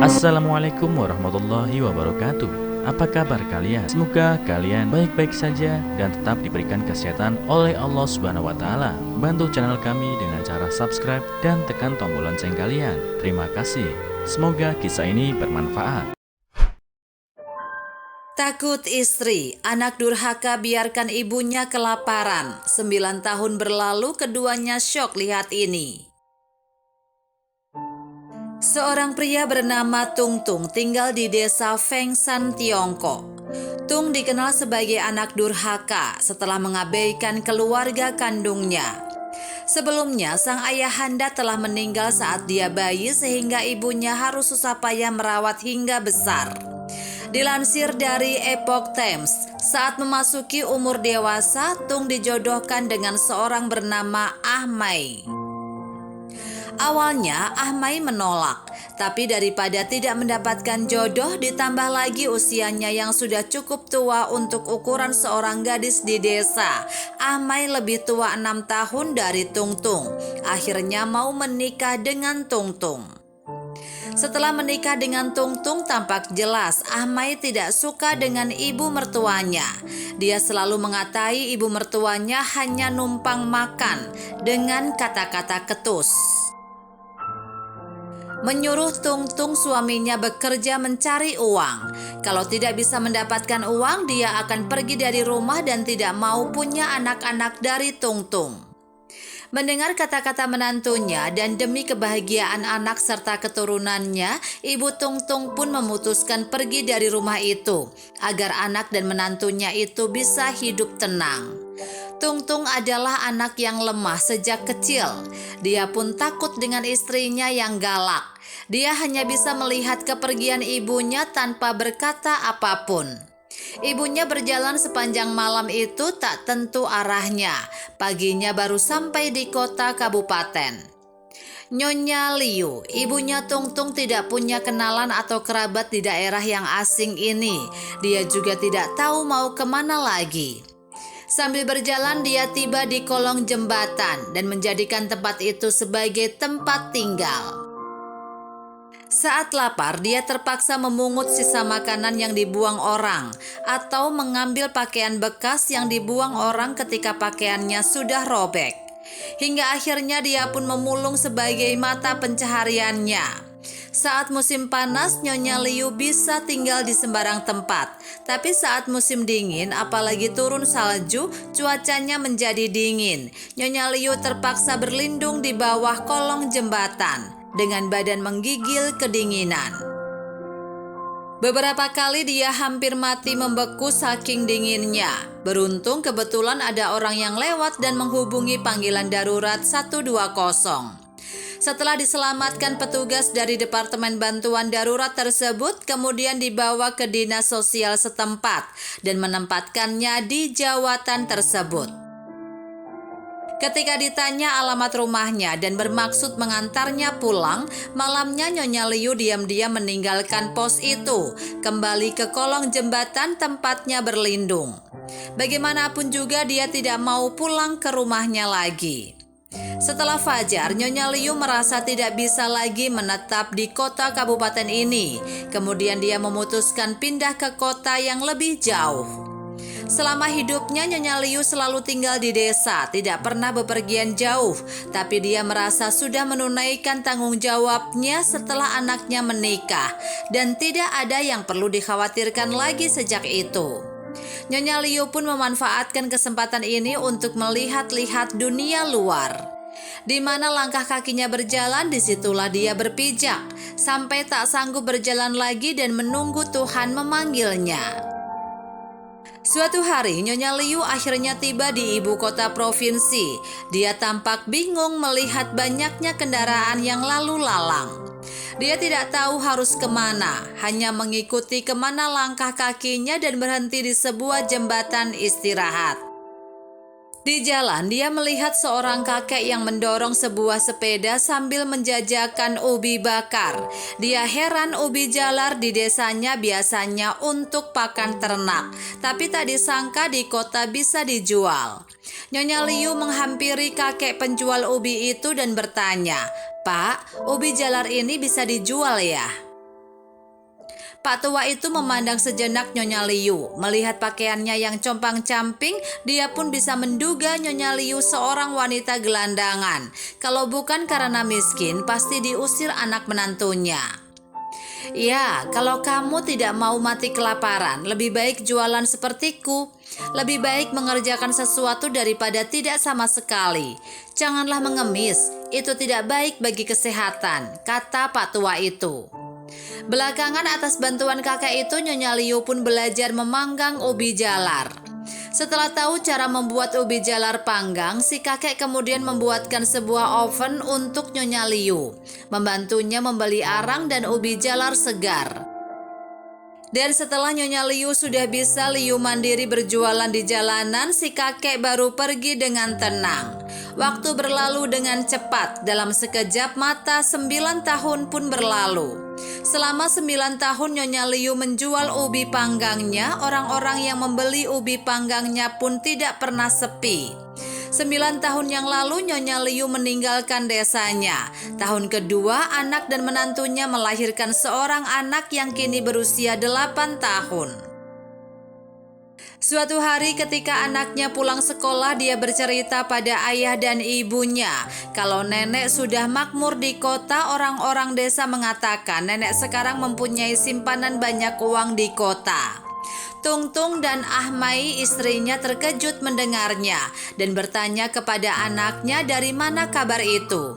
Assalamualaikum warahmatullahi wabarakatuh. Apa kabar kalian? Semoga kalian baik-baik saja dan tetap diberikan kesehatan oleh Allah Subhanahu wa taala. Bantu channel kami dengan cara subscribe dan tekan tombol lonceng kalian. Terima kasih. Semoga kisah ini bermanfaat. Takut istri, anak durhaka biarkan ibunya kelaparan. 9 tahun berlalu keduanya syok lihat ini. Seorang pria bernama Tung Tung tinggal di desa Fengshan, Tiongkok. Tung dikenal sebagai anak durhaka setelah mengabaikan keluarga kandungnya. Sebelumnya, sang ayahanda telah meninggal saat dia bayi sehingga ibunya harus susah payah merawat hingga besar. Dilansir dari Epoch Times, saat memasuki umur dewasa, Tung dijodohkan dengan seorang bernama Ah Mai. Awalnya Ah Mai menolak, tapi daripada tidak mendapatkan jodoh ditambah lagi usianya yang sudah cukup tua untuk ukuran seorang gadis di desa. Ah Mai lebih tua 6 tahun dari Tung Tung. Akhirnya mau menikah dengan Tung Tung. Setelah menikah dengan Tung Tung, tampak jelas Ah Mai tidak suka dengan ibu mertuanya. Dia selalu mengatai ibu mertuanya hanya numpang makan dengan kata-kata ketus. Menyuruh Tung Tung suaminya bekerja mencari uang. Kalau tidak bisa mendapatkan uang, dia akan pergi dari rumah dan tidak mau punya anak-anak dari Tung Tung. Mendengar kata-kata menantunya dan demi kebahagiaan anak serta keturunannya, ibu Tung Tung pun memutuskan pergi dari rumah itu agar anak dan menantunya itu bisa hidup tenang. Tung Tung adalah anak yang lemah sejak kecil. Dia pun takut dengan istrinya yang galak. Dia hanya bisa melihat kepergian ibunya tanpa berkata apapun. Ibunya berjalan sepanjang malam itu tak tentu arahnya. Paginya baru sampai di kota kabupaten. Nyonya Liu, ibunya Tung Tung tidak punya kenalan atau kerabat di daerah yang asing ini. Dia juga tidak tahu mau kemana lagi. Sambil berjalan dia tiba di kolong jembatan dan menjadikan tempat itu sebagai tempat tinggal. Saat lapar, dia terpaksa memungut sisa makanan yang dibuang orang atau mengambil pakaian bekas yang dibuang orang ketika pakaiannya sudah robek. Hingga akhirnya dia pun memulung sebagai mata pencahariannya. Saat musim panas, Nyonya Liu bisa tinggal di sembarang tempat. Tapi saat musim dingin, apalagi turun salju, cuacanya menjadi dingin. Nyonya Liu terpaksa berlindung di bawah kolong jembatan dengan badan menggigil kedinginan. Beberapa kali dia hampir mati membeku saking dinginnya. Beruntung kebetulan ada orang yang lewat dan menghubungi panggilan darurat 120. Setelah diselamatkan petugas dari Departemen Bantuan Darurat tersebut, kemudian dibawa ke dinas sosial setempat dan menempatkannya di jawatan tersebut. Ketika ditanya alamat rumahnya dan bermaksud mengantarnya pulang, malamnya Nyonya Liu diam-diam meninggalkan pos itu, kembali ke kolong jembatan tempatnya berlindung. Bagaimanapun juga dia tidak mau pulang ke rumahnya lagi. Setelah fajar, Nyonya Liu merasa tidak bisa lagi menetap di kota kabupaten ini. Kemudian dia memutuskan pindah ke kota yang lebih jauh. Selama hidupnya, Nyonya Liu selalu tinggal di desa, tidak pernah bepergian jauh. Tapi dia merasa sudah menunaikan tanggung jawabnya setelah anaknya menikah. Dan tidak ada yang perlu dikhawatirkan lagi sejak itu. Nyonya Liu pun memanfaatkan kesempatan ini untuk melihat-lihat dunia luar. Di mana langkah kakinya berjalan, disitulah dia berpijak, sampai tak sanggup berjalan lagi dan menunggu Tuhan memanggilnya. Suatu hari, Nyonya Liu akhirnya tiba di ibu kota provinsi. Dia tampak bingung melihat banyaknya kendaraan yang lalu lalang. Dia tidak tahu harus kemana, hanya mengikuti kemana langkah kakinya dan berhenti di sebuah jembatan istirahat. Di jalan, dia melihat seorang kakek yang mendorong sebuah sepeda sambil menjajakan ubi bakar. Dia heran ubi jalar di desanya biasanya untuk pakan ternak, tapi tak disangka di kota bisa dijual. Nyonya Liu menghampiri kakek penjual ubi itu dan bertanya, "Pak, ubi jalar ini bisa dijual ya?" Pak tua itu memandang sejenak Nyonya Liu. Melihat pakaiannya yang compang-camping, dia pun bisa menduga Nyonya Liu seorang wanita gelandangan. Kalau bukan karena miskin, pasti diusir anak menantunya. Ya, kalau kamu tidak mau mati kelaparan, lebih baik jualan sepertiku. Lebih baik mengerjakan sesuatu daripada tidak sama sekali. Janganlah mengemis, itu tidak baik bagi kesehatan, kata Pak tua itu. Belakangan atas bantuan kakek itu, Nyonya Liu pun belajar memanggang ubi jalar. Setelah tahu cara membuat ubi jalar panggang, si kakek kemudian membuatkan sebuah oven untuk Nyonya Liu, membantunya membeli arang dan ubi jalar segar. Dan setelah Nyonya Liu sudah bisa liu mandiri berjualan di jalanan, si kakek baru pergi dengan tenang. Waktu berlalu dengan cepat, dalam sekejap mata 9 tahun pun berlalu. Selama 9 tahun Nyonya Liu menjual ubi panggangnya, orang-orang yang membeli ubi panggangnya pun tidak pernah sepi. 9 tahun yang lalu Nyonya Liu meninggalkan desanya. Tahun kedua, anak dan menantunya melahirkan seorang anak yang kini berusia 8 tahun. Suatu hari ketika anaknya pulang sekolah, dia bercerita pada ayah dan ibunya kalau nenek sudah makmur di kota. Orang-orang desa mengatakan nenek sekarang mempunyai simpanan banyak uang di kota. Tungtung dan Ahmai istrinya terkejut mendengarnya dan bertanya kepada anaknya dari mana kabar itu.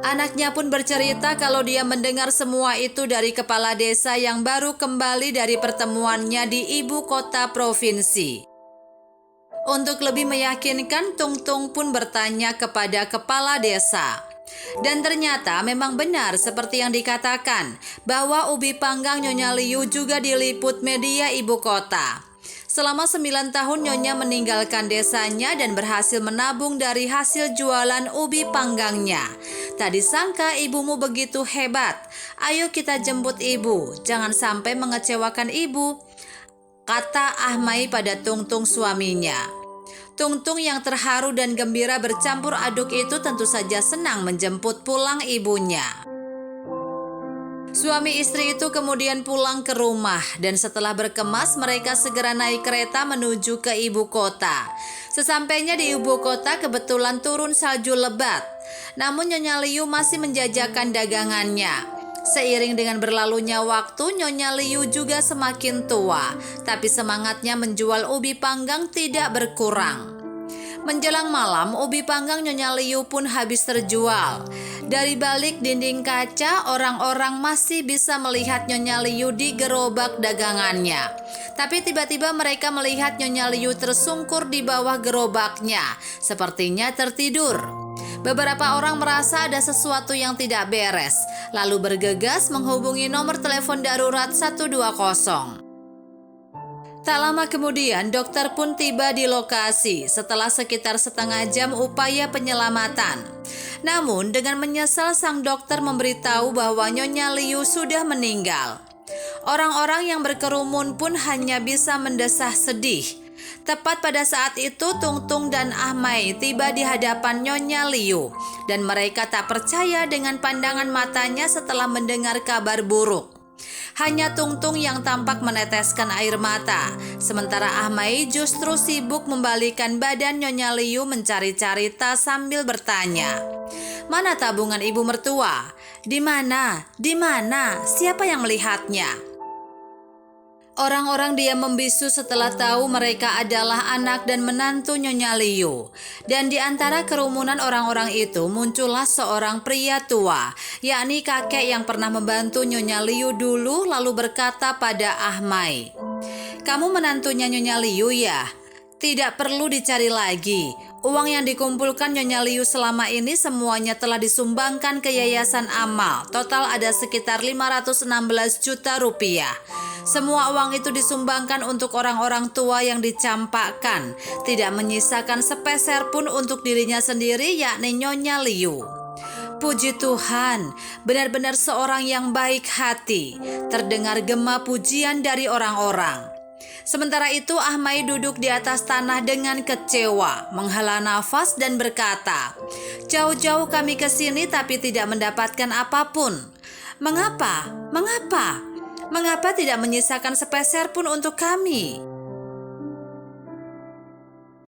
Anaknya pun bercerita kalau dia mendengar semua itu dari kepala desa yang baru kembali dari pertemuannya di ibu kota provinsi. Untuk lebih meyakinkan, Tungtung pun bertanya kepada kepala desa. Dan ternyata memang benar seperti yang dikatakan, bahwa ubi panggang Nyonya Liu juga diliput media ibu kota. Selama 9 tahun Nyonya meninggalkan desanya dan berhasil menabung dari hasil jualan ubi panggangnya. Tak disangka ibumu begitu hebat. Ayo kita jemput ibu, jangan sampai mengecewakan ibu, kata Ahmai pada Tungtung suaminya. Tungtung yang terharu dan gembira bercampur aduk itu tentu saja senang menjemput pulang ibunya. Suami istri itu kemudian pulang ke rumah dan setelah berkemas mereka segera naik kereta menuju ke ibu kota. Sesampainya di ibu kota kebetulan turun salju lebat. Namun Nyonya Liu masih menjajakan dagangannya. Seiring dengan berlalunya waktu, Nyonya Liu juga semakin tua, tapi semangatnya menjual ubi panggang tidak berkurang. Menjelang malam, ubi panggang Nyonya Liu pun habis terjual. Dari balik dinding kaca, orang-orang masih bisa melihat Nyonya Liu di gerobak dagangannya. Tapi tiba-tiba mereka melihat Nyonya Liu tersungkur di bawah gerobaknya, sepertinya tertidur. Beberapa orang merasa ada sesuatu yang tidak beres, lalu bergegas menghubungi nomor telepon darurat 120. Tak lama kemudian, dokter pun tiba di lokasi setelah sekitar setengah jam upaya penyelamatan. Namun, dengan menyesal sang dokter memberitahu bahwa Nyonya Liu sudah meninggal. Orang-orang yang berkerumun pun hanya bisa mendesah sedih. Tepat pada saat itu, Tungtung dan Ahmai tiba di hadapan Nyonya Liu dan mereka tak percaya dengan pandangan matanya setelah mendengar kabar buruk. Hanya Tungtung yang tampak meneteskan air mata, sementara Ahmai justru sibuk membalikan badan Nyonya Liu mencari-cari tas sambil bertanya, "Mana tabungan ibu mertua? Di mana? Di mana? Siapa yang melihatnya?" Orang-orang diam membisu setelah tahu mereka adalah anak dan menantu Nyonya Liu. Dan di antara kerumunan orang-orang itu muncullah seorang pria tua, yakni kakek yang pernah membantu Nyonya Liu dulu, lalu berkata pada Ahmai, "Kamu menantunya Nyonya Liu ya? Tidak perlu dicari lagi. Uang yang dikumpulkan Nyonya Liu selama ini semuanya telah disumbangkan ke Yayasan Amal. Total ada sekitar 516 juta rupiah. Semua uang itu disumbangkan untuk orang-orang tua yang dicampakkan, tidak menyisakan sepeser pun untuk dirinya sendiri, yakni Nyonya Liu." Puji Tuhan, benar-benar seorang yang baik hati. Terdengar gema pujian dari orang-orang. Sementara itu Ahmai duduk di atas tanah dengan kecewa, menghela nafas dan berkata, "Jauh-jauh kami ke sini tapi tidak mendapatkan apapun. Mengapa? Mengapa?" Mengapa tidak menyisakan sepeser pun untuk kami?